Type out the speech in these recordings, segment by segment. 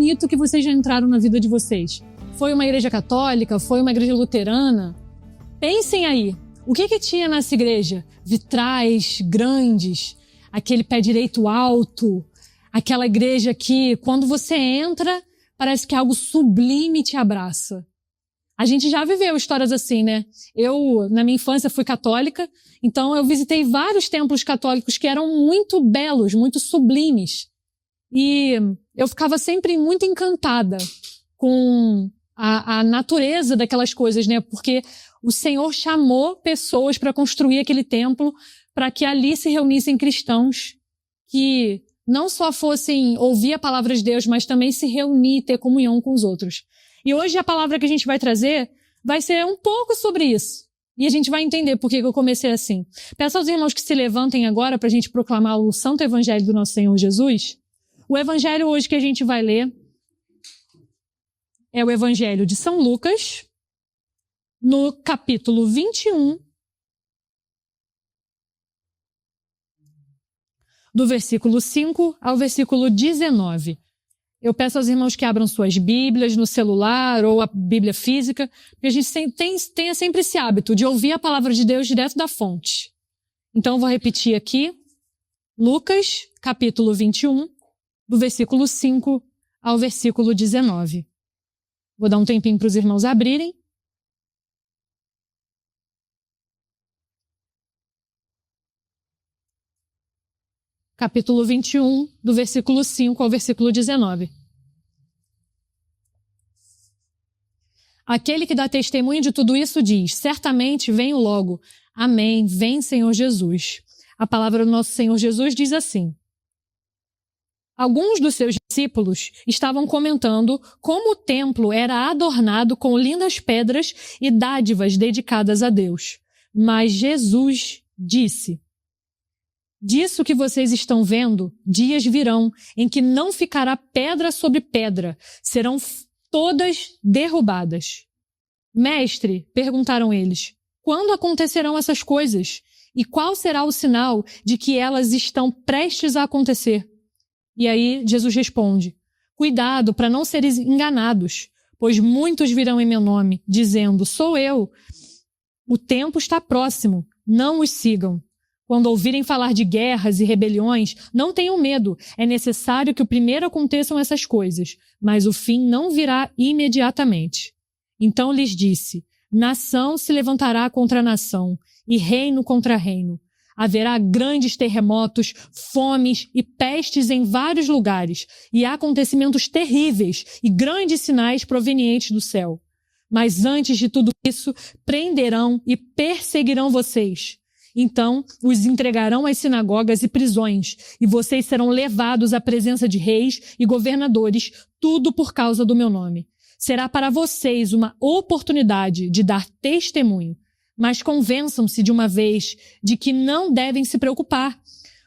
bonito que vocês já entraram na vida de vocês? Foi uma igreja católica? Foi uma igreja luterana? Pensem aí, o que tinha nessa igreja? Vitrais grandes, aquele pé direito alto, aquela igreja que, quando você entra, parece que algo sublime te abraça. A gente já viveu histórias assim, né? Eu, na minha infância, fui católica, então eu visitei vários templos católicos que eram muito belos, muito sublimes. E eu ficava sempre muito encantada com a natureza daquelas coisas, né? Porque o Senhor chamou pessoas para construir aquele templo para que ali se reunissem cristãos que não só fossem ouvir a palavra de Deus, mas também se reunir e ter comunhão com os outros. E hoje a palavra que a gente vai trazer vai ser um pouco sobre isso. E a gente vai entender por que eu comecei assim. Peço aos irmãos que se levantem agora para a gente proclamar o Santo Evangelho do nosso Senhor Jesus. O Evangelho hoje que a gente vai ler é o Evangelho de São Lucas, no capítulo 21, do versículo 5 ao versículo 19. Eu peço aos irmãos que abram suas Bíblias no celular ou a Bíblia física, porque a gente tenha sempre esse hábito de ouvir a palavra de Deus direto da fonte. Então eu vou repetir aqui, Lucas, capítulo 21, do versículo 5 ao versículo 19. Vou dar um tempinho para os irmãos abrirem. Capítulo 21, do versículo 5 ao versículo 19. Aquele que dá testemunho de tudo isso diz: certamente venho logo. Amém. Vem, Senhor Jesus. A palavra do nosso Senhor Jesus diz assim: alguns dos seus discípulos estavam comentando como o templo era adornado com lindas pedras e dádivas dedicadas a Deus. Mas Jesus disse: disso que vocês estão vendo, dias virão em que não ficará pedra sobre pedra, serão todas derrubadas. Mestre, perguntaram eles, quando acontecerão essas coisas? E qual será o sinal de que elas estão prestes a acontecer? E aí Jesus responde: cuidado para não seres enganados, pois muitos virão em meu nome, dizendo: sou eu. O tempo está próximo, não os sigam. Quando ouvirem falar de guerras e rebeliões, não tenham medo. É necessário que o primeiro aconteçam essas coisas, mas o fim não virá imediatamente. Então lhes disse: nação se levantará contra nação, e reino contra reino. Haverá grandes terremotos, fomes e pestes em vários lugares, e acontecimentos terríveis e grandes sinais provenientes do céu. Mas antes de tudo isso, prenderão e perseguirão vocês. Então os entregarão às sinagogas e prisões, e vocês serão levados à presença de reis e governadores, tudo por causa do meu nome. Será para vocês uma oportunidade de dar testemunho, mas convençam-se de uma vez de que não devem se preocupar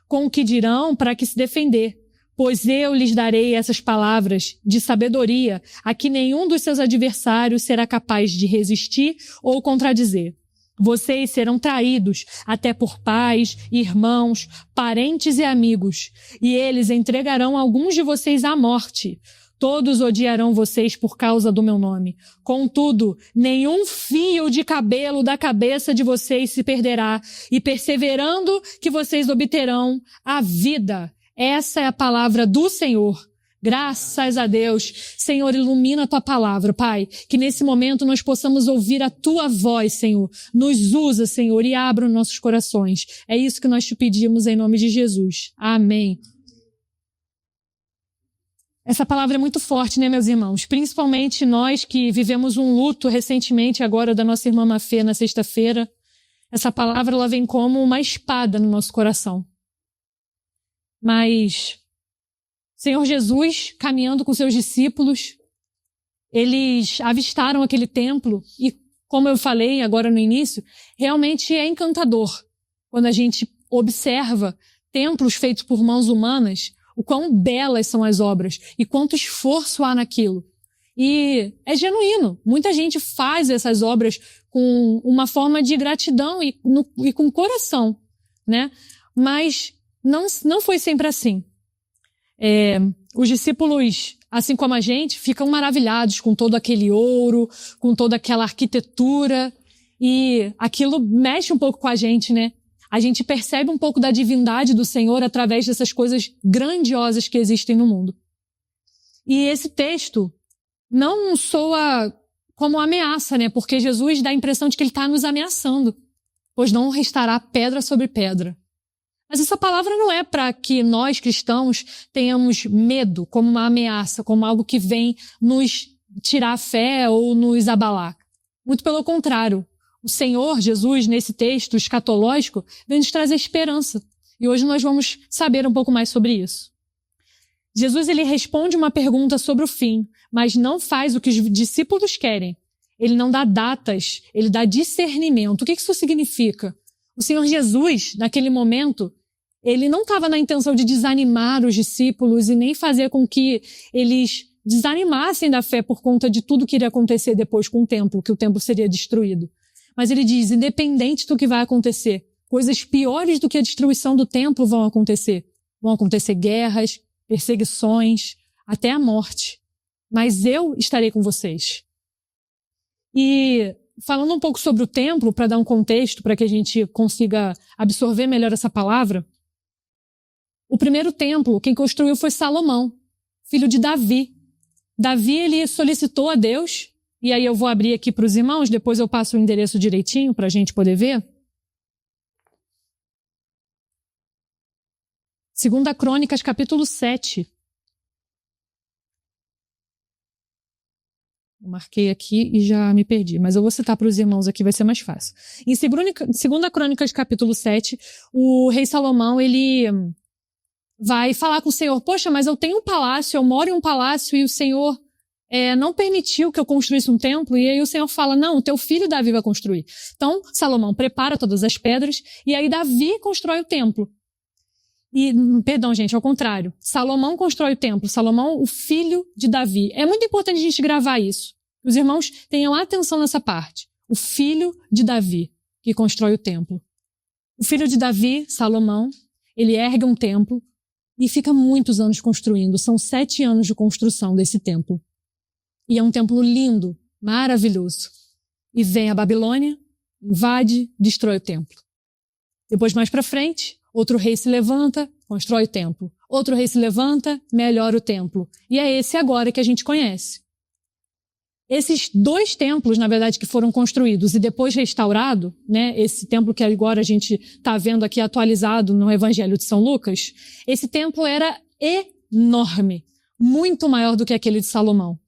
com o que dirão para que se defender, pois eu lhes darei essas palavras de sabedoria a que nenhum dos seus adversários será capaz de resistir ou contradizer. Vocês serão traídos até por pais, irmãos, parentes e amigos, e eles entregarão alguns de vocês à morte. Todos odiarão vocês por causa do meu nome. Contudo, nenhum fio de cabelo da cabeça de vocês se perderá, e perseverando que vocês obterão a vida. Essa é a palavra do Senhor. Graças a Deus. Senhor, ilumina a tua palavra, Pai. Que nesse momento nós possamos ouvir a tua voz, Senhor. Nos usa, Senhor, e abra os nossos corações. É isso que nós te pedimos em nome de Jesus. Amém. Essa palavra é muito forte, né, meus irmãos? Principalmente nós que vivemos um luto recentemente agora da nossa irmã Mafê na sexta-feira. Essa palavra ela vem como uma espada no nosso coração. Mas Senhor Jesus, caminhando com seus discípulos, eles avistaram aquele templo e, como eu falei agora no início, realmente é encantador quando a gente observa templos feitos por mãos humanas, o quão belas são as obras e quanto esforço há naquilo. E é genuíno. Muita gente faz essas obras com uma forma de gratidão e com coração, né? Mas não foi sempre assim. Os discípulos assim como a gente, ficam maravilhados com todo aquele ouro, com toda aquela arquitetura, e aquilo mexe um pouco com a gente, né? A gente percebe um pouco da divindade do Senhor através dessas coisas grandiosas que existem no mundo. E esse texto não soa como ameaça, né? Porque Jesus dá a impressão de que ele está nos ameaçando, pois não restará pedra sobre pedra. Mas essa palavra não é para que nós, cristãos, tenhamos medo como uma ameaça, como algo que vem nos tirar a fé ou nos abalar. Muito pelo contrário. O Senhor, Jesus, nesse texto escatológico, vem nos trazer esperança. E hoje nós vamos saber um pouco mais sobre isso. Jesus, ele responde uma pergunta sobre o fim, mas não faz o que os discípulos querem. Ele não dá datas, ele dá discernimento. O que isso significa? O Senhor Jesus, naquele momento, ele não estava na intenção de desanimar os discípulos e nem fazer com que eles desanimassem da fé por conta de tudo que iria acontecer depois com o templo, que o templo seria destruído. Mas ele diz, independente do que vai acontecer, coisas piores do que a destruição do templo vão acontecer. Vão acontecer guerras, perseguições, até a morte. Mas eu estarei com vocês. E falando um pouco sobre o templo, para dar um contexto, para que a gente consiga absorver melhor essa palavra, o primeiro templo, quem construiu foi Salomão, filho de Davi. Davi, ele solicitou a Deus, e aí eu vou abrir aqui para os irmãos, depois eu passo o endereço direitinho para a gente poder ver. 2 Crônicas, capítulo 7. Eu marquei aqui e já me perdi, mas eu vou citar para os irmãos aqui, vai ser mais fácil. Em 2 Crônicas, capítulo 7, o rei Salomão, ele vai falar com o Senhor, poxa, mas eu tenho um palácio, eu moro em um palácio e o Senhor não permitiu que eu construísse um templo, e aí o Senhor fala, não, o teu filho Davi vai construir. Então, Salomão prepara todas as pedras, e aí Davi constrói o templo. Perdão, gente, ao contrário. Salomão constrói o templo. Salomão, o filho de Davi. É muito importante a gente gravar isso. Os irmãos tenham atenção nessa parte. O filho de Davi que constrói o templo. O filho de Davi, Salomão, ele ergue um templo e fica muitos anos construindo. São 7 anos de construção desse templo. E é um templo lindo, maravilhoso. E vem a Babilônia, invade, destrói o templo. Depois, mais para frente, outro rei se levanta, constrói o templo. Outro rei se levanta, melhora o templo. E é esse agora que a gente conhece. Esses 2 templos, na verdade, que foram construídos e depois restaurado, né, esse templo que agora a gente está vendo aqui atualizado no Evangelho de São Lucas, esse templo era enorme, muito maior do que aquele de Salomão.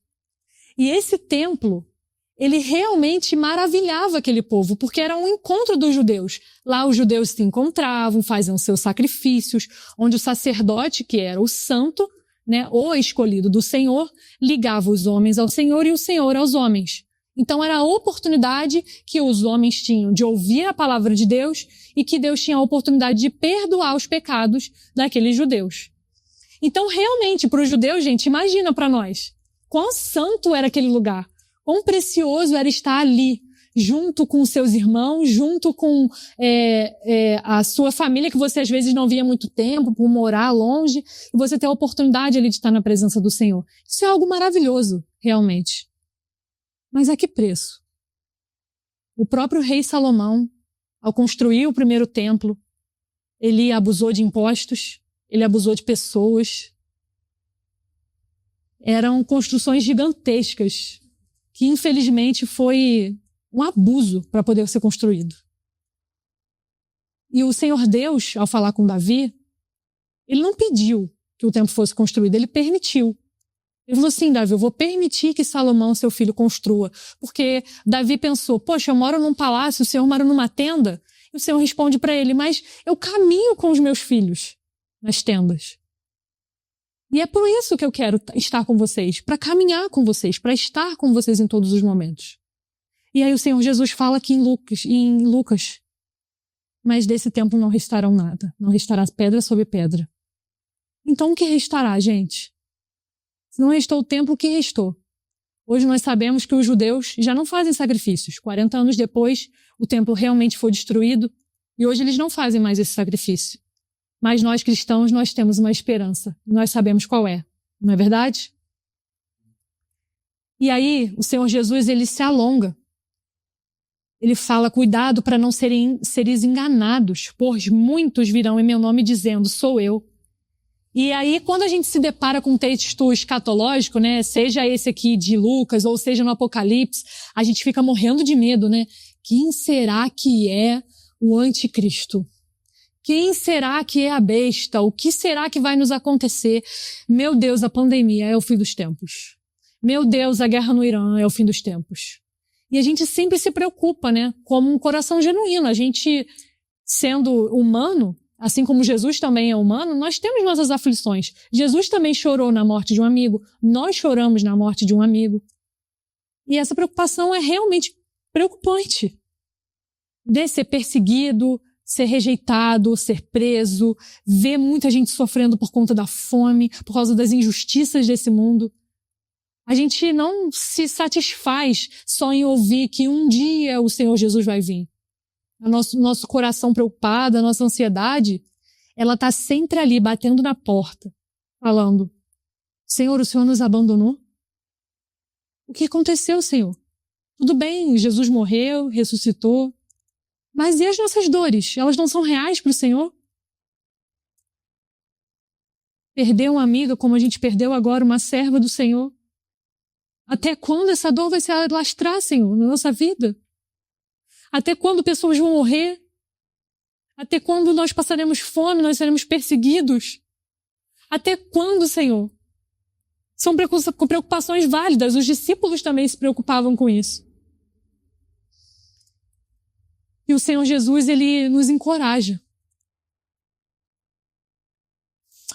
E esse templo, ele realmente maravilhava aquele povo, porque era um encontro dos judeus. Lá os judeus se encontravam, faziam seus sacrifícios, onde o sacerdote, que era o santo, né, o escolhido do Senhor, ligava os homens ao Senhor e o Senhor aos homens. Então era a oportunidade que os homens tinham de ouvir a palavra de Deus e que Deus tinha a oportunidade de perdoar os pecados daqueles judeus. Então realmente, para os judeus, gente, imagina para nós, quão santo era aquele lugar. Quão precioso era estar ali, junto com seus irmãos, junto com a sua família, que você às vezes não via há muito tempo, por morar longe, e você ter a oportunidade ali de estar na presença do Senhor. Isso é algo maravilhoso, realmente. Mas a que preço? O próprio rei Salomão, ao construir o primeiro templo, ele abusou de impostos, ele abusou de pessoas. Eram construções gigantescas, que infelizmente foi um abuso para poder ser construído. E o Senhor Deus, ao falar com Davi, ele não pediu que o templo fosse construído, ele permitiu. Ele falou assim, Davi, eu vou permitir que Salomão, seu filho, construa. Porque Davi pensou, poxa, eu moro num palácio, o Senhor mora numa tenda. E o Senhor responde para ele, mas eu caminho com os meus filhos nas tendas. E é por isso que eu quero estar com vocês, para caminhar com vocês, para estar com vocês em todos os momentos. E aí o Senhor Jesus fala aqui em Lucas, mas desse templo não restarão nada, não restará pedra sobre pedra. Então o que restará, gente? Se não restou o templo, o que restou? Hoje nós sabemos que os judeus já não fazem sacrifícios. 40 anos depois, o templo realmente foi destruído e hoje eles não fazem mais esse sacrifício. Mas nós cristãos, nós temos uma esperança. Nós sabemos qual é. Não é verdade? E aí, o Senhor Jesus, ele se alonga. Ele fala, cuidado para não seres enganados, pois muitos virão em meu nome dizendo, sou eu. E aí, quando a gente se depara com um texto escatológico, né, seja esse aqui de Lucas, ou seja no Apocalipse, a gente fica morrendo de medo, né? Quem será que é o anticristo? Quem será que é a besta? O que será que vai nos acontecer? Meu Deus, a pandemia é o fim dos tempos. Meu Deus, a guerra no Irã é o fim dos tempos. E a gente sempre se preocupa, né? Como um coração genuíno. A gente, sendo humano, assim como Jesus também é humano, nós temos nossas aflições. Jesus também chorou na morte de um amigo. Nós choramos na morte de um amigo. E essa preocupação é realmente preocupante. De ser perseguido, ser rejeitado, ser preso, ver muita gente sofrendo por conta da fome, por causa das injustiças desse mundo. A gente não se satisfaz só em ouvir que um dia o Senhor Jesus vai vir. O nosso coração preocupado, a nossa ansiedade, ela está sempre ali, batendo na porta, falando, Senhor, o Senhor nos abandonou? O que aconteceu, Senhor? Tudo bem, Jesus morreu, ressuscitou, mas e as nossas dores? Elas não são reais para o Senhor? Perder uma amiga como a gente perdeu agora, uma serva do Senhor. Até quando essa dor vai se alastrar, Senhor, na nossa vida? Até quando pessoas vão morrer? Até quando nós passaremos fome, nós seremos perseguidos? Até quando, Senhor? São preocupações válidas. Os discípulos também se preocupavam com isso. E o Senhor Jesus, ele nos encoraja.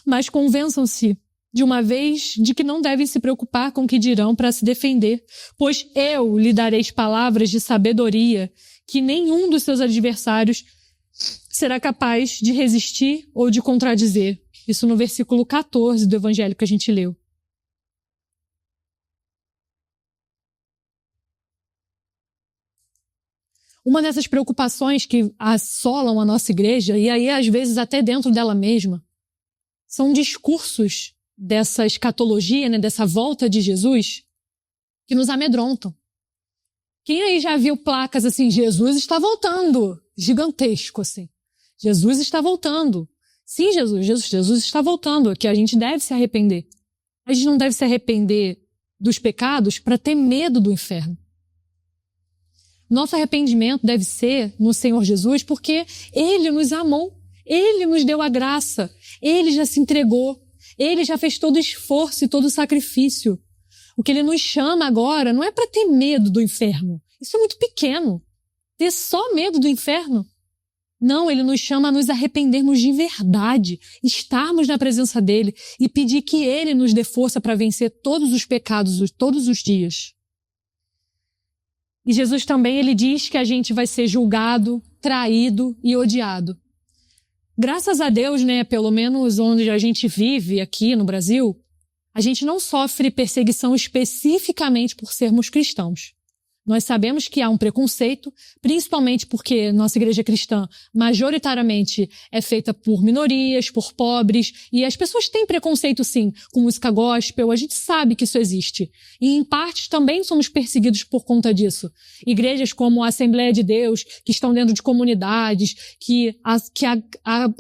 Mas convençam-se de uma vez de que não devem se preocupar com o que dirão para se defender, pois eu lhe darei palavras de sabedoria que nenhum dos seus adversários será capaz de resistir ou de contradizer. Isso no versículo 14 do evangelho que a gente leu. Uma dessas preocupações que assolam a nossa igreja, e aí às vezes até dentro dela mesma, são discursos dessa escatologia, né, dessa volta de Jesus, que nos amedrontam. Quem aí já viu placas assim, Jesus está voltando, gigantesco assim. Jesus está voltando. Sim, Jesus está voltando, que a gente deve se arrepender. A gente não deve se arrepender dos pecados para ter medo do inferno. Nosso arrependimento deve ser no Senhor Jesus porque Ele nos amou, Ele nos deu a graça, Ele já se entregou, Ele já fez todo o esforço e todo o sacrifício. O que Ele nos chama agora não é para ter medo do inferno. Isso é muito pequeno. Ter só medo do inferno. Não, Ele nos chama a nos arrependermos de verdade, estarmos na presença dEle e pedir que Ele nos dê força para vencer todos os pecados todos os dias. E Jesus também, Ele diz que a gente vai ser julgado, traído e odiado. Graças a Deus, né, pelo menos onde a gente vive aqui no Brasil, a gente não sofre perseguição especificamente por sermos cristãos. Nós sabemos que há um preconceito, principalmente porque nossa igreja cristã majoritariamente é feita por minorias, por pobres, e as pessoas têm preconceito sim com música gospel, a gente sabe que isso existe. E em parte também somos perseguidos por conta disso. Igrejas como a Assembleia de Deus, que estão dentro de comunidades, que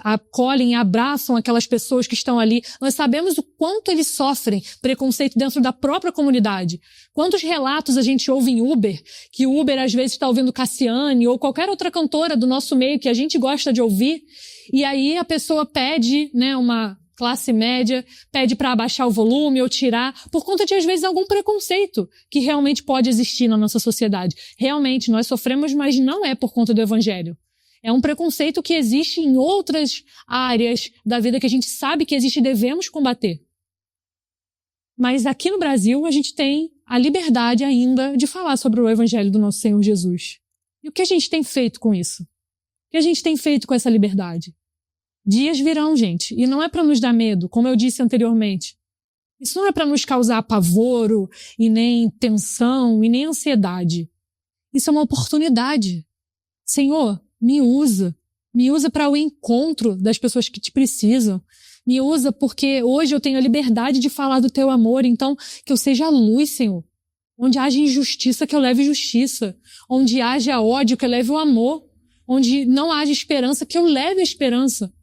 acolhem e abraçam aquelas pessoas que estão ali, nós sabemos o quanto eles sofrem preconceito dentro da própria comunidade. Quantos relatos a gente ouve em Uber, que o Uber às vezes está ouvindo Cassiane ou qualquer outra cantora do nosso meio que a gente gosta de ouvir, e aí a pessoa pede, né, uma classe média, pede para abaixar o volume ou tirar, por conta de às vezes algum preconceito que realmente pode existir na nossa sociedade. Realmente nós sofremos, mas não é por conta do evangelho. É um preconceito que existe em outras áreas da vida que a gente sabe que existe e devemos combater. Mas aqui no Brasil a gente tem a liberdade ainda de falar sobre o evangelho do nosso Senhor Jesus. E o que a gente tem feito com isso? O que a gente tem feito com essa liberdade? Dias virão, gente, e não é para nos dar medo, como eu disse anteriormente. Isso não é para nos causar apavoro, e nem tensão, e nem ansiedade. Isso é uma oportunidade. Senhor, me usa para o encontro das pessoas que te precisam. Me usa porque hoje eu tenho a liberdade de falar do teu amor, então que eu seja a luz, Senhor. Onde haja injustiça, que eu leve justiça. Onde haja ódio, que eu leve o amor. Onde não haja esperança, que eu leve a esperança.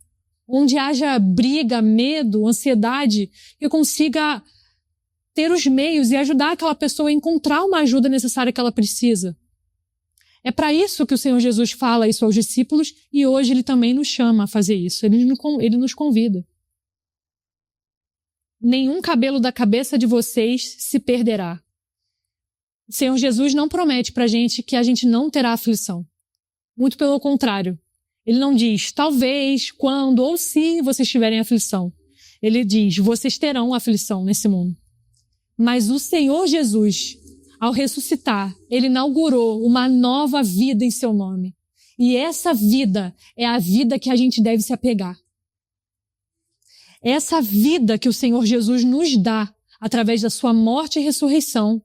Onde haja briga, medo, ansiedade, que eu consiga ter os meios e ajudar aquela pessoa a encontrar uma ajuda necessária que ela precisa. É para isso que o Senhor Jesus fala isso aos discípulos e hoje Ele também nos chama a fazer isso. Ele nos convida. Nenhum cabelo da cabeça de vocês se perderá. O Senhor Jesus não promete pra gente que a gente não terá aflição. Muito pelo contrário. Ele não diz, talvez, quando ou se vocês tiverem aflição. Ele diz, vocês terão aflição nesse mundo. Mas o Senhor Jesus, ao ressuscitar, Ele inaugurou uma nova vida em seu nome. E essa vida é a vida que a gente deve se apegar. Essa vida que o Senhor Jesus nos dá, através da sua morte e ressurreição,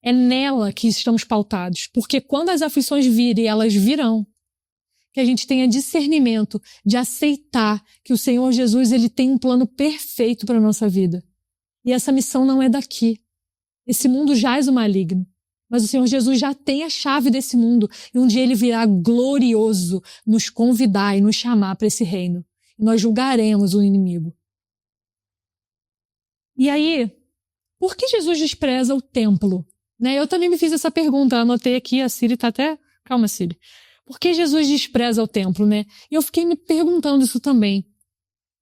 é nela que estamos pautados. Porque quando as aflições virem, elas virão. Que a gente tenha discernimento de aceitar que o Senhor Jesus ele tem um plano perfeito para a nossa vida. E essa missão não é daqui. Esse mundo jaz o maligno. Mas o Senhor Jesus já tem a chave desse mundo. E um dia Ele virá glorioso nos convidar e nos chamar para esse reino. E nós julgaremos o inimigo. E aí, por que Jesus despreza o templo? Eu também me fiz essa pergunta, anotei aqui, a Siri tá até... Calma, Siri. Por que Jesus despreza o templo, E eu fiquei me perguntando isso também.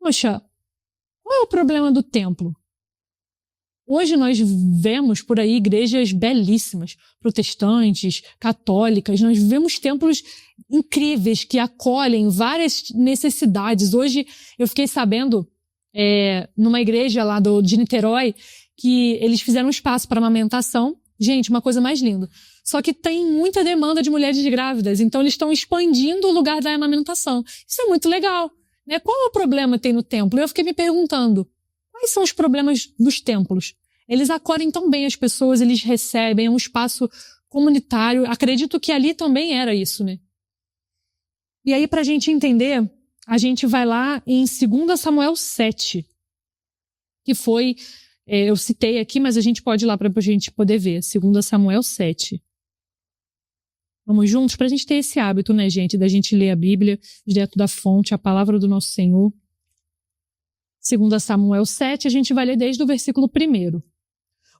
Poxa, qual é o problema do templo? Hoje nós vemos por aí igrejas belíssimas, protestantes, católicas, nós vemos templos incríveis que acolhem várias necessidades. Hoje eu fiquei sabendo, numa igreja lá de Niterói, que eles fizeram um espaço para amamentação. Gente, uma coisa mais linda. Só que tem muita demanda de mulheres grávidas, então eles estão expandindo o lugar da amamentação. Isso é muito legal, Qual é o problema que tem no templo? Eu fiquei me perguntando, quais são os problemas dos templos? Eles acolhem tão bem as pessoas, eles recebem, é um espaço comunitário. Acredito que ali também era isso, E aí, pra gente entender, a gente vai lá em 2 Samuel 7, que foi... eu citei aqui, mas a gente pode ir lá para a gente poder ver. 2 Samuel 7. Vamos juntos para a gente ter esse hábito, gente? Da gente ler a Bíblia direto da fonte, a palavra do nosso Senhor. 2 Samuel 7, a gente vai ler desde o versículo 1.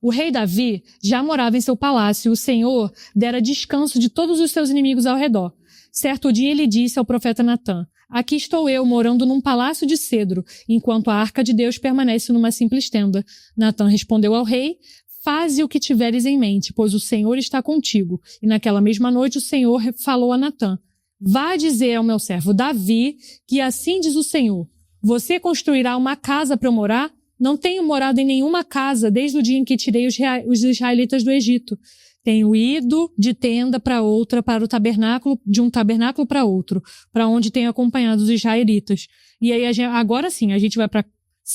O rei Davi já morava em seu palácio e o Senhor dera descanso de todos os seus inimigos ao redor. Certo dia ele disse ao profeta Natã, aqui estou eu morando num palácio de cedro, enquanto a arca de Deus permanece numa simples tenda. Natã respondeu ao rei, faze o que tiveres em mente, pois o Senhor está contigo. E naquela mesma noite o Senhor falou a Natã, vá dizer ao meu servo Davi que assim diz o Senhor, você construirá uma casa para eu morar? Não tenho morado em nenhuma casa desde o dia em que tirei os israelitas do Egito. Tenho ido de tenda para outra, para o tabernáculo, de um tabernáculo para outro, para onde tenho acompanhado os israelitas. E aí, agora sim, a gente vai para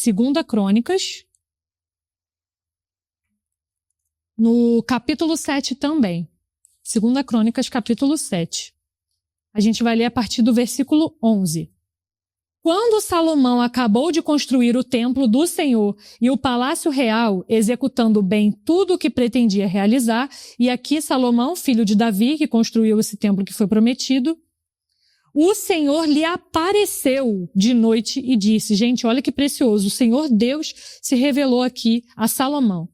2 Crônicas, no capítulo 7 também. 2 Crônicas, capítulo 7. A gente vai ler a partir do versículo 11. Quando Salomão acabou de construir o templo do Senhor e o palácio real, executando bem tudo o que pretendia realizar, e aqui Salomão, filho de Davi, que construiu esse templo que foi prometido, o Senhor lhe apareceu de noite e disse, gente, olha que precioso, o Senhor Deus se revelou aqui a Salomão.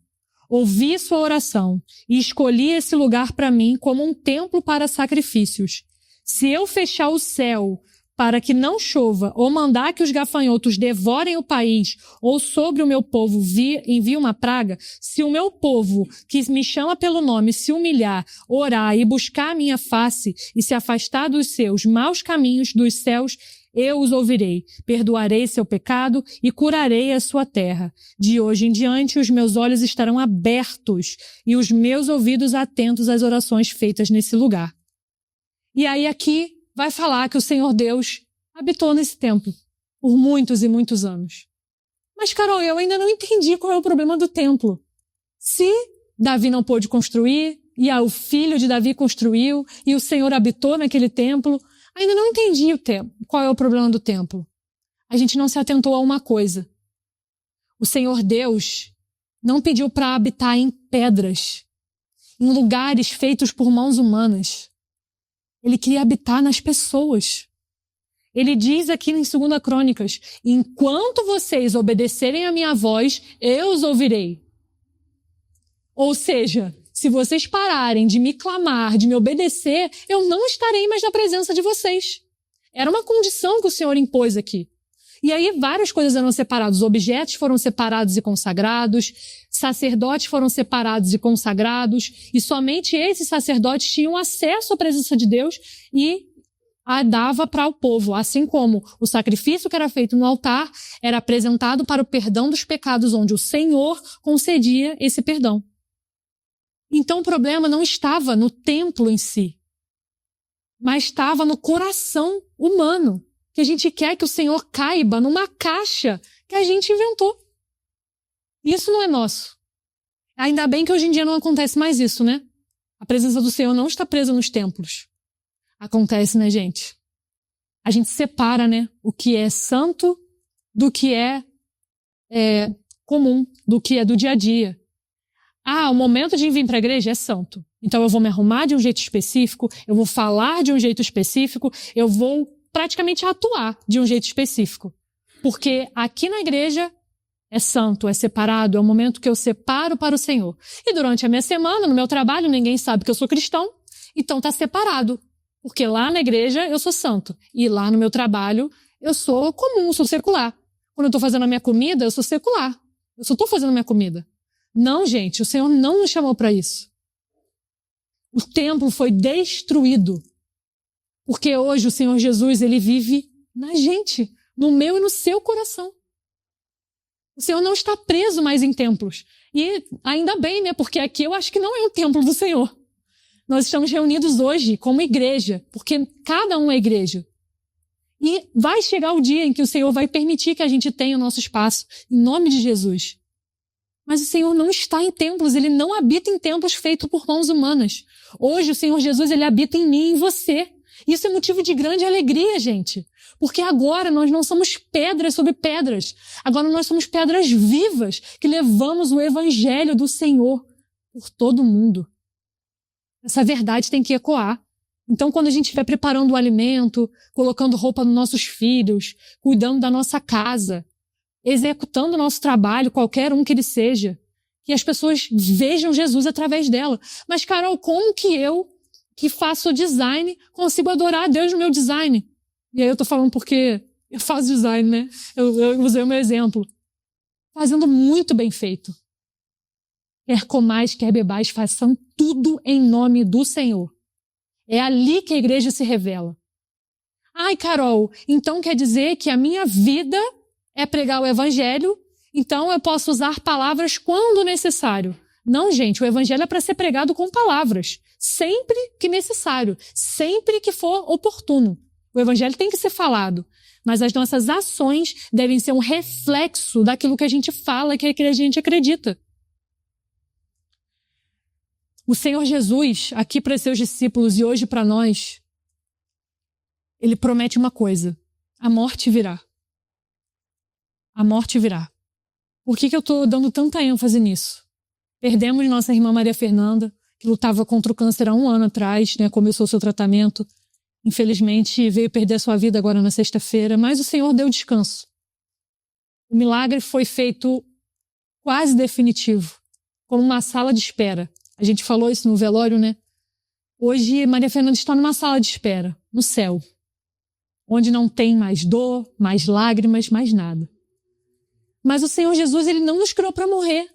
Ouvi sua oração e escolhi esse lugar para mim como um templo para sacrifícios. Se eu fechar o céu para que não chova, ou mandar que os gafanhotos devorem o país, ou sobre o meu povo envie uma praga, se o meu povo, que me chama pelo nome, se humilhar, orar e buscar a minha face, e se afastar dos seus maus caminhos dos céus, eu os ouvirei, perdoarei seu pecado e curarei a sua terra. De hoje em diante, os meus olhos estarão abertos e os meus ouvidos atentos às orações feitas nesse lugar. E aí aqui, vai falar que o Senhor Deus habitou nesse templo por muitos e muitos anos. Mas, Carol, eu ainda não entendi qual é o problema do templo. Se Davi não pôde construir, e o filho de Davi construiu, e o Senhor habitou naquele templo, ainda não entendi qual é o problema do templo. A gente não se atentou a uma coisa. O Senhor Deus não pediu para habitar em pedras. em lugares feitos por mãos humanas. Ele queria habitar nas pessoas. Ele diz aqui em 2 Crônicas, enquanto vocês obedecerem a minha voz, eu os ouvirei. Ou seja, se vocês pararem de me clamar, de me obedecer, eu não estarei mais na presença de vocês. Era uma condição que o Senhor impôs aqui. E aí várias coisas eram separadas. Objetos foram separados e consagrados, sacerdotes foram separados e consagrados, e somente esses sacerdotes tinham acesso à presença de Deus e a dava para o povo. Assim como o sacrifício que era feito no altar era apresentado para o perdão dos pecados, onde o Senhor concedia esse perdão. Então o problema não estava no templo em si, mas estava no coração humano, que a gente quer que o Senhor caiba numa caixa que a gente inventou. Isso não é nosso. Ainda bem que hoje em dia não acontece mais isso, né? A presença do Senhor não está presa nos templos. Acontece, né, gente? A gente separa, né, o que é santo do que é comum, do que é do dia a dia. O momento de vir para a igreja é santo. Então eu vou me arrumar de um jeito específico, eu vou falar de um jeito específico, eu vou praticamente atuar de um jeito específico. Porque aqui na igreja é santo, é separado, é o momento que eu separo para o Senhor. E durante a minha semana, no meu trabalho, ninguém sabe que eu sou cristão, então está separado. Porque lá na igreja eu sou santo. E lá no meu trabalho eu sou comum, sou secular. Quando eu estou fazendo a minha comida, eu sou secular. Eu só estou fazendo a minha comida. Não, gente, o Senhor não nos chamou para isso. O templo foi destruído. Porque hoje o Senhor Jesus, ele vive na gente, no meu e no seu coração. O Senhor não está preso mais em templos. E ainda bem, né? Porque aqui eu acho que não é um templo do Senhor. Nós estamos reunidos hoje como igreja, porque cada um é igreja. E vai chegar o dia em que o Senhor vai permitir que a gente tenha o nosso espaço, em nome de Jesus. Mas o Senhor não está em templos, ele não habita em templos feitos por mãos humanas. Hoje o Senhor Jesus, ele habita em mim e em você. Isso é motivo de grande alegria, gente. Porque agora nós não somos pedras sobre pedras. Agora nós somos pedras vivas que levamos o evangelho do Senhor por todo mundo. Essa verdade tem que ecoar. Então, quando a gente estiver preparando o alimento, colocando roupa nos nossos filhos, cuidando da nossa casa, executando o nosso trabalho, qualquer um que ele seja, que as pessoas vejam Jesus através dela. Mas, Carol, como que eu, que faço design, consigo adorar a Deus no meu design? E aí eu tô falando porque eu faço design, né? Eu usei o meu exemplo. Fazendo muito bem feito. Quer comais, quer bebais, façam tudo em nome do Senhor. É ali que a igreja se revela. Ai, Carol, então quer dizer que a minha vida é pregar o evangelho, então eu posso usar palavras quando necessário. Não, gente, o evangelho é para ser pregado com palavras. Sempre que necessário, sempre que for oportuno. O evangelho tem que ser falado. Mas as nossas ações devem ser um reflexo daquilo que a gente fala e que a gente acredita. O Senhor Jesus, aqui para seus discípulos e hoje para nós, ele promete uma coisa: a morte virá. A morte virá. Por que eu estou dando tanta ênfase nisso? Perdemos nossa irmã Maria Fernanda, que lutava contra o câncer há 1 ano atrás, né, começou seu tratamento. Infelizmente veio perder sua vida agora na sexta-feira, mas o Senhor deu descanso. O milagre foi feito quase definitivo, como uma sala de espera. A gente falou isso no velório, né? Hoje, Maria Fernanda está numa sala de espera, no céu, onde não tem mais dor, mais lágrimas, mais nada. Mas o Senhor Jesus, ele não nos criou para morrer.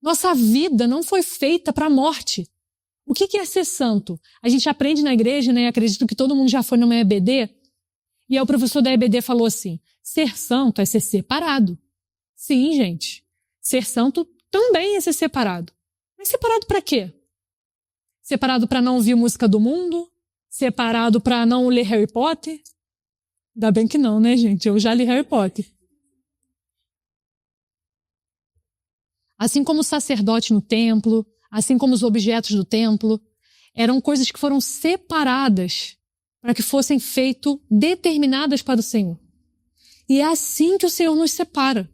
Nossa vida não foi feita para a morte. O que é ser santo? A gente aprende na igreja, né? Acredito que todo mundo já foi numa EBD. E aí o professor da EBD falou assim: ser santo é ser separado. Sim, gente. Ser santo também é ser separado. Mas separado para quê? Separado para não ouvir música do mundo? Separado para não ler Harry Potter? Ainda bem que não, né, gente? Eu já li Harry Potter. Assim como o sacerdote no templo, assim como os objetos do templo, eram coisas que foram separadas para que fossem feitas, determinadas para o Senhor. E é assim que o Senhor nos separa.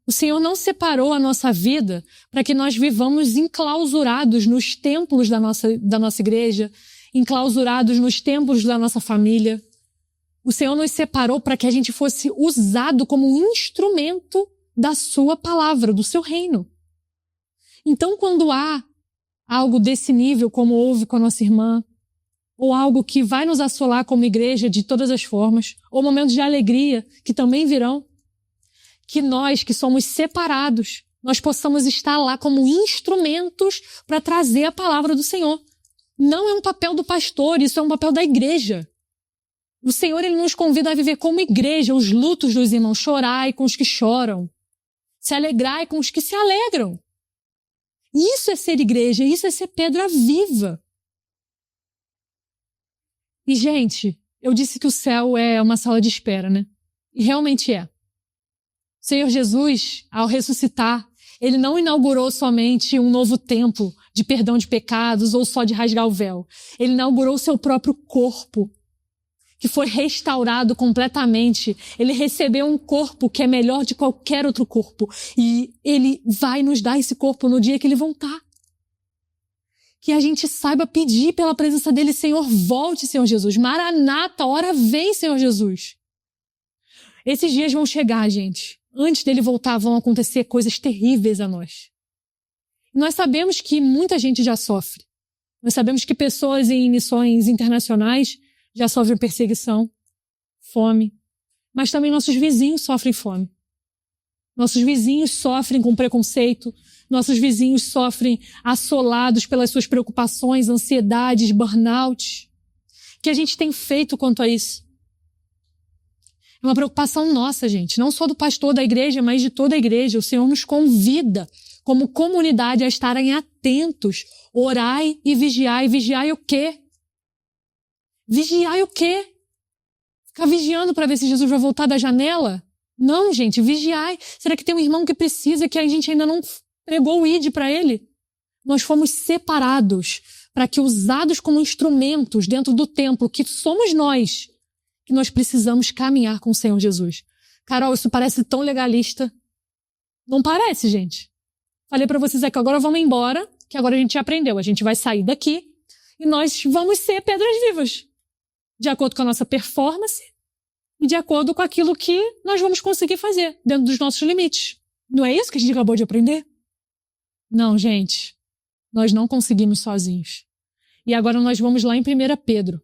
O Senhor não separou a nossa vida para que nós vivamos enclausurados nos templos da nossa igreja, enclausurados nos templos da nossa família. O Senhor nos separou para que a gente fosse usado como um instrumento da sua palavra, do seu reino. Então, quando há algo desse nível, como houve com a nossa irmã, ou algo que vai nos assolar como igreja de todas as formas, ou momentos de alegria que também virão, que nós que somos separados, nós possamos estar lá como instrumentos para trazer a palavra do Senhor. Não é um papel do pastor, isso é um papel da igreja. O Senhor, Ele nos convida a viver como igreja, os lutos dos irmãos, chorai com os que choram, se alegrai com os que se alegram. Isso é ser igreja, isso é ser pedra viva. E, gente, eu disse que o céu é uma sala de espera, né? E realmente é. O Senhor Jesus, ao ressuscitar, Ele não inaugurou somente um novo tempo de perdão de pecados ou só de rasgar o véu. Ele inaugurou o seu próprio corpo, que foi restaurado completamente. Ele recebeu um corpo que é melhor de qualquer outro corpo. E Ele vai nos dar esse corpo no dia que Ele voltar. Que a gente saiba pedir pela presença dEle, Senhor, volte, Senhor Jesus. Maranata, hora vem, Senhor Jesus. Esses dias vão chegar, gente. Antes dEle voltar, vão acontecer coisas terríveis a nós. Nós sabemos que muita gente já sofre. Nós sabemos que pessoas em missões internacionais já sofrem perseguição, fome. Mas também nossos vizinhos sofrem fome. Nossos vizinhos sofrem com preconceito. Nossos vizinhos sofrem assolados pelas suas preocupações, ansiedades, burnout. O que a gente tem feito quanto a isso? É uma preocupação nossa, gente. Não só do pastor da igreja, mas de toda a igreja. O Senhor nos convida, como comunidade, a estarem atentos. Orai e vigiai. Vigiai o quê? Vigiai o quê? Ficar vigiando para ver se Jesus vai voltar da janela? Não, gente, vigiai. Será que tem um irmão que precisa que a gente ainda não pregou o ID para ele? Nós fomos separados para que, usados como instrumentos dentro do templo, que somos nós, que nós precisamos caminhar com o Senhor Jesus. Carol, isso parece tão legalista. Não parece, gente? Falei para vocês aqui, agora vamos embora, que agora a gente aprendeu. A gente vai sair daqui e nós vamos ser pedras vivas, de acordo com a nossa performance e de acordo com aquilo que nós vamos conseguir fazer dentro dos nossos limites. Não é isso que a gente acabou de aprender? Não, gente. Nós não conseguimos sozinhos. E agora nós vamos lá em 1 Pedro.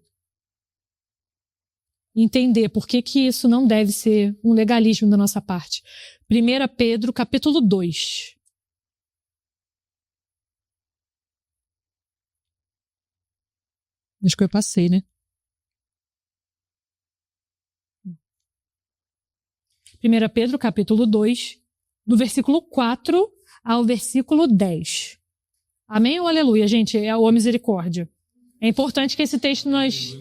Entender por que isso não deve ser um legalismo da nossa parte. 1 Pedro, capítulo 2. Acho que eu passei, né? 1 Pedro, capítulo 2, do versículo 4 ao versículo 10. Amém ou aleluia, gente? É a misericórdia. É importante que esse texto nós...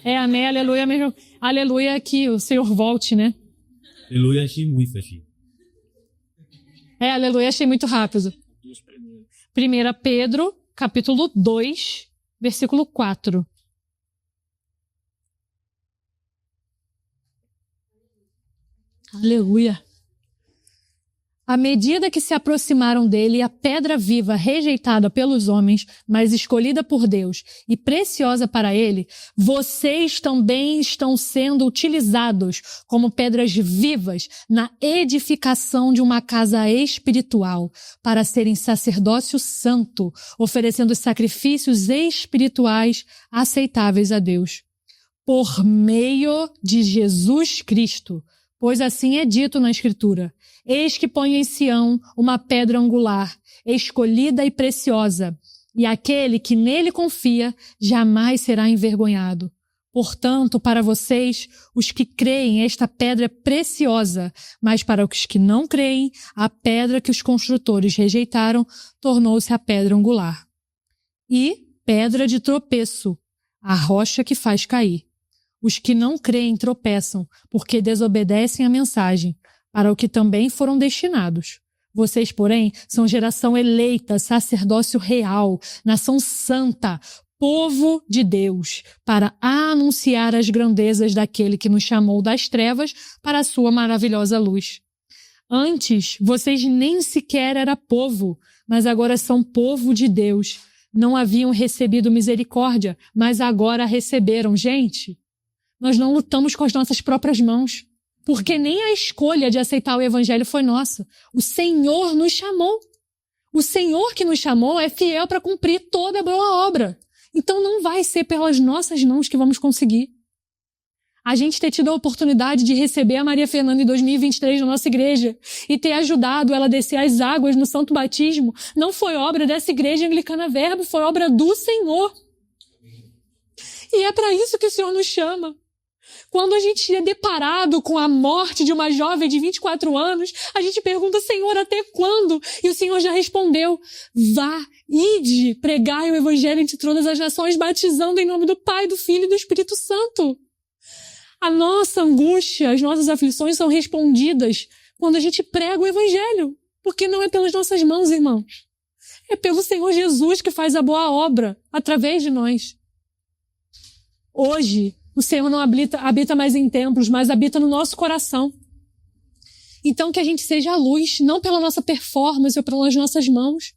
amém, aleluia mesmo. Aleluia que o Senhor volte, né? Aleluia, achei muito, achei. Aleluia, achei muito rápido. 1 Pedro, capítulo 2, versículo 4. Aleluia. À medida que se aproximaram dele, a pedra viva rejeitada pelos homens, mas escolhida por Deus e preciosa para ele, vocês também estão sendo utilizados como pedras vivas na edificação de uma casa espiritual, para serem sacerdócio santo, oferecendo sacrifícios espirituais aceitáveis a Deus, por meio de Jesus Cristo. Pois assim é dito na Escritura: eis que ponho em Sião uma pedra angular, escolhida e preciosa, e aquele que nele confia jamais será envergonhado. Portanto, para vocês, os que creem, esta pedra é preciosa, mas para os que não creem, a pedra que os construtores rejeitaram tornou-se a pedra angular. E pedra de tropeço, a rocha que faz cair. Os que não creem tropeçam, porque desobedecem a mensagem, para o que também foram destinados. Vocês, porém, são geração eleita, sacerdócio real, nação santa, povo de Deus, para anunciar as grandezas daquele que nos chamou das trevas para a sua maravilhosa luz. Antes, vocês nem sequer eram povo, mas agora são povo de Deus. Não haviam recebido misericórdia, mas agora a receberam. Gente, nós não lutamos com as nossas próprias mãos, porque nem a escolha de aceitar o evangelho foi nossa. O Senhor nos chamou. O Senhor que nos chamou é fiel para cumprir toda a boa obra. Então não vai ser pelas nossas mãos que vamos conseguir. A gente ter tido a oportunidade de receber a Maria Fernanda em 2023 na nossa igreja e ter ajudado ela a descer as águas no Santo Batismo não foi obra dessa igreja anglicana Verbo, foi obra do Senhor. E é para isso que o Senhor nos chama. Quando a gente é deparado com a morte de uma jovem de 24 anos, a gente pergunta, Senhor, até quando? E o Senhor já respondeu, vá, ide, pregai o evangelho entre todas as nações, batizando em nome do Pai, do Filho e do Espírito Santo. A nossa angústia, as nossas aflições são respondidas quando a gente prega o evangelho, porque não é pelas nossas mãos, irmãos. É pelo Senhor Jesus que faz a boa obra através de nós. Hoje, o Senhor não habita mais em templos, mas habita no nosso coração. Então que a gente seja a luz, não pela nossa performance ou pelas nossas mãos,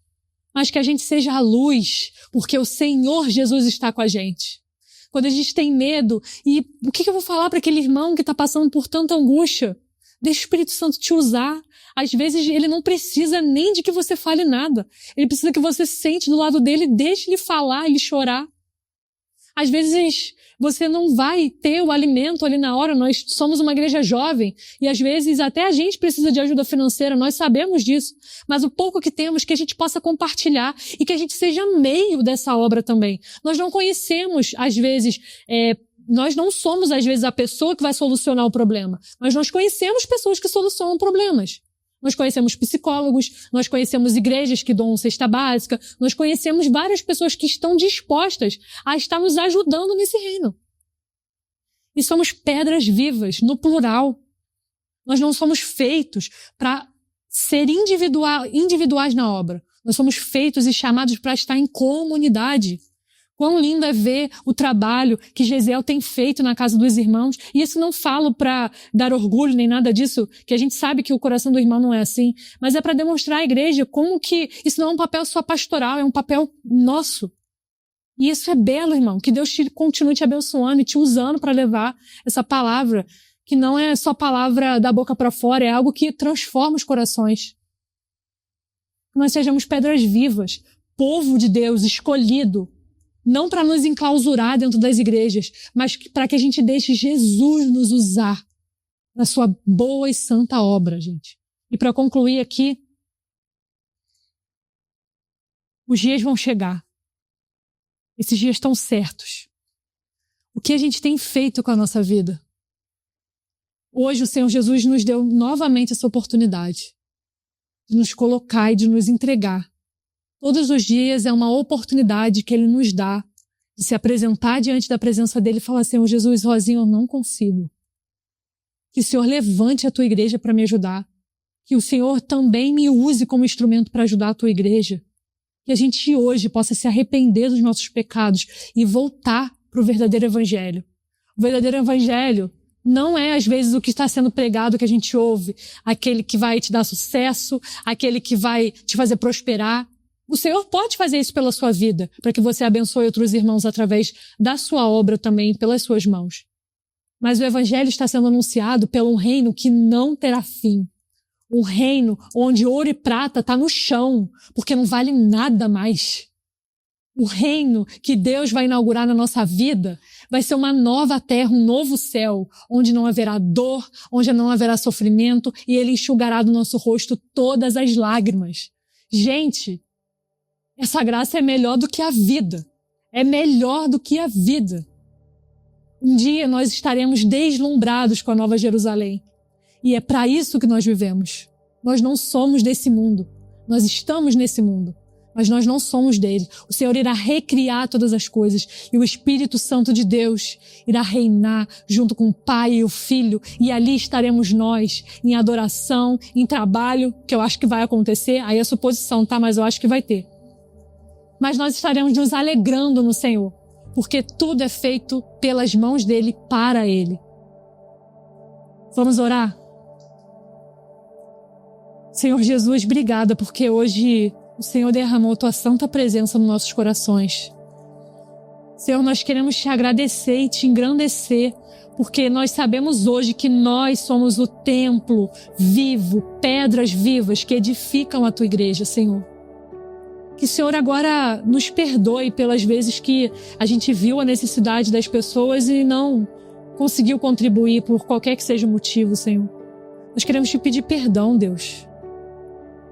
mas que a gente seja a luz, porque o Senhor Jesus está com a gente. Quando a gente tem medo, e o que eu vou falar para aquele irmão que está passando por tanta angústia? Deixa o Espírito Santo te usar. Às vezes ele não precisa nem de que você fale nada. Ele precisa que você sente do lado dele, deixe ele falar, ele chorar. Às vezes você não vai ter o alimento ali na hora. Nós somos uma igreja jovem e às vezes até a gente precisa de ajuda financeira, nós sabemos disso. Mas o pouco que temos, que a gente possa compartilhar e que a gente seja meio dessa obra também. Nós não conhecemos, às vezes, nós não somos, às vezes, a pessoa que vai solucionar o problema. Mas nós conhecemos pessoas que solucionam problemas. Nós conhecemos psicólogos, nós conhecemos igrejas que doam cesta básica, nós conhecemos várias pessoas que estão dispostas a estar nos ajudando nesse reino. E somos pedras vivas, no plural. Nós não somos feitos para ser individuais na obra. Nós somos feitos e chamados para estar em comunidade. Quão lindo é ver o trabalho que Gesiel tem feito na casa dos irmãos. E isso não falo para dar orgulho nem nada disso, que a gente sabe que o coração do irmão não é assim. Mas é para demonstrar à igreja como que isso não é um papel só pastoral, é um papel nosso. E isso é belo, irmão. Que Deus continue te abençoando e te usando para levar essa palavra, que não é só palavra da boca para fora, é algo que transforma os corações. Que nós sejamos pedras vivas, povo de Deus, escolhido, não para nos enclausurar dentro das igrejas, mas para que a gente deixe Jesus nos usar na sua boa e santa obra, gente. E para concluir aqui, os dias vão chegar. Esses dias estão certos. O que a gente tem feito com a nossa vida? Hoje o Senhor Jesus nos deu novamente essa oportunidade de nos colocar e de nos entregar. Todos os dias é uma oportunidade que Ele nos dá de se apresentar diante da presença dEle e falar, Senhor Jesus, Rosinha, eu não consigo. Que o Senhor levante a tua igreja para me ajudar. Que o Senhor também me use como instrumento para ajudar a tua igreja. Que a gente hoje possa se arrepender dos nossos pecados e voltar para o verdadeiro evangelho. O verdadeiro evangelho não é, às vezes, o que está sendo pregado que a gente ouve. Aquele que vai te dar sucesso, aquele que vai te fazer prosperar. O Senhor pode fazer isso pela sua vida, para que você abençoe outros irmãos através da sua obra também, pelas suas mãos. Mas o evangelho está sendo anunciado pelo um reino que não terá fim. Um reino onde ouro e prata está no chão, porque não vale nada mais. O reino que Deus vai inaugurar na nossa vida vai ser uma nova terra, um novo céu, onde não haverá dor, onde não haverá sofrimento, e Ele enxugará do nosso rosto todas as lágrimas. Gente, essa graça é melhor do que a vida. É melhor do que a vida. Um dia nós estaremos deslumbrados com a Nova Jerusalém. E é para isso que nós vivemos. Nós não somos desse mundo. Nós estamos nesse mundo, mas nós não somos dele. O Senhor irá recriar todas as coisas e o Espírito Santo de Deus irá reinar junto com o Pai e o Filho, e ali estaremos nós em adoração, em trabalho, que eu acho que vai acontecer. Aí é suposição, tá? Mas eu acho que vai ter. Mas nós estaremos nos alegrando no Senhor, porque tudo é feito pelas mãos dele, para ele. Vamos orar? Senhor Jesus, obrigada, porque hoje o Senhor derramou tua santa presença nos nossos corações. Senhor, nós queremos te agradecer e te engrandecer, porque nós sabemos hoje que nós somos o templo vivo, pedras vivas que edificam a tua igreja, Senhor. Que o Senhor agora nos perdoe pelas vezes que a gente viu a necessidade das pessoas e não conseguiu contribuir por qualquer que seja o motivo, Senhor. Nós queremos te pedir perdão, Deus.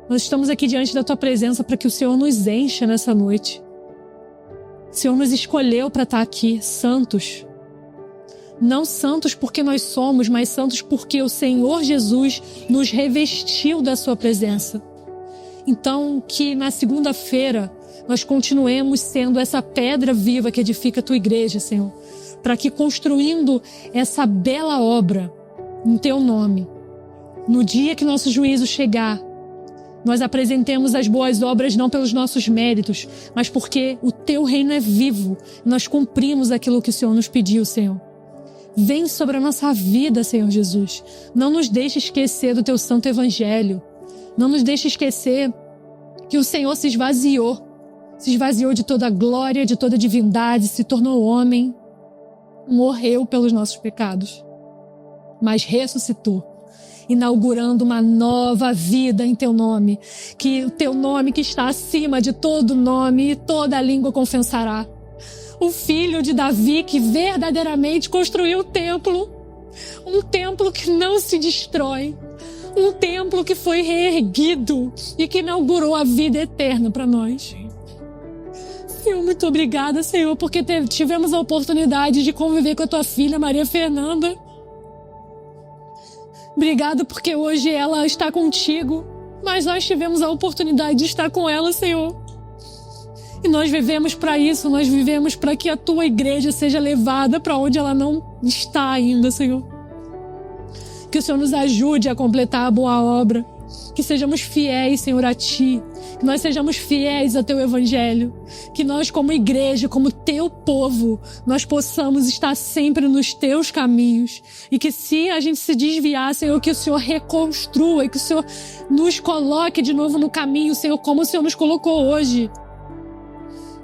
Nós estamos aqui diante da tua presença para que o Senhor nos encha nessa noite. O Senhor nos escolheu para estar aqui, santos. Não santos porque nós somos, mas santos porque o Senhor Jesus nos revestiu da sua presença. Então, que na segunda-feira nós continuemos sendo essa pedra viva que edifica a tua igreja, Senhor. Para que construindo essa bela obra em teu nome, no dia que nosso juízo chegar, nós apresentemos as boas obras não pelos nossos méritos, mas porque o teu reino é vivo. Nós cumprimos aquilo que o Senhor nos pediu, Senhor. Vem sobre a nossa vida, Senhor Jesus. Não nos deixe esquecer do teu santo evangelho. Não nos deixe esquecer que o Senhor se esvaziou de toda a glória, de toda a divindade, se tornou homem, morreu pelos nossos pecados, mas ressuscitou, inaugurando uma nova vida em teu nome, que o teu nome que está acima de todo nome e toda língua confessará. O filho de Davi que verdadeiramente construiu o templo, um templo que não se destrói, um templo que foi reerguido e que inaugurou a vida eterna para nós. Senhor, muito obrigada, Senhor, porque tivemos a oportunidade de conviver com a tua filha, Maria Fernanda. Obrigado porque hoje ela está contigo, mas nós tivemos a oportunidade de estar com ela, Senhor. E nós vivemos para isso, nós vivemos para que a tua igreja seja levada para onde ela não está ainda, Senhor. Que o Senhor nos ajude a completar a boa obra, que sejamos fiéis, Senhor, a ti, que nós sejamos fiéis ao teu evangelho, que nós como igreja, como teu povo, nós possamos estar sempre nos teus caminhos e que se a gente se desviar, Senhor, que o Senhor reconstrua e que o Senhor nos coloque de novo no caminho, Senhor, como o Senhor nos colocou hoje.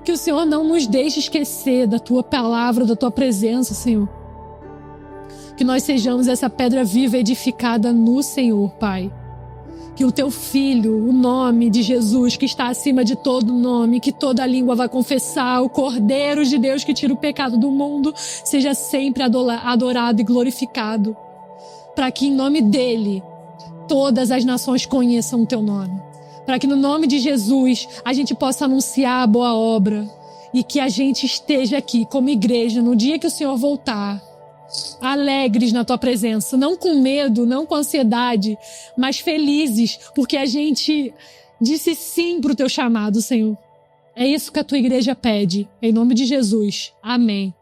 Que o Senhor não nos deixe esquecer da tua palavra, da tua presença, Senhor. Que nós sejamos essa pedra viva edificada no Senhor, Pai. Que o teu Filho, o nome de Jesus, que está acima de todo nome, que toda língua vai confessar, o Cordeiro de Deus que tira o pecado do mundo, seja sempre adorado e glorificado. Para que em nome dele, todas as nações conheçam o teu nome. Para que no nome de Jesus, a gente possa anunciar a boa obra. E que a gente esteja aqui como igreja no dia que o Senhor voltar, alegres na tua presença, não com medo, não com ansiedade, mas felizes, porque a gente disse sim pro teu chamado, Senhor. É isso que a tua igreja pede, em nome de Jesus. Amém.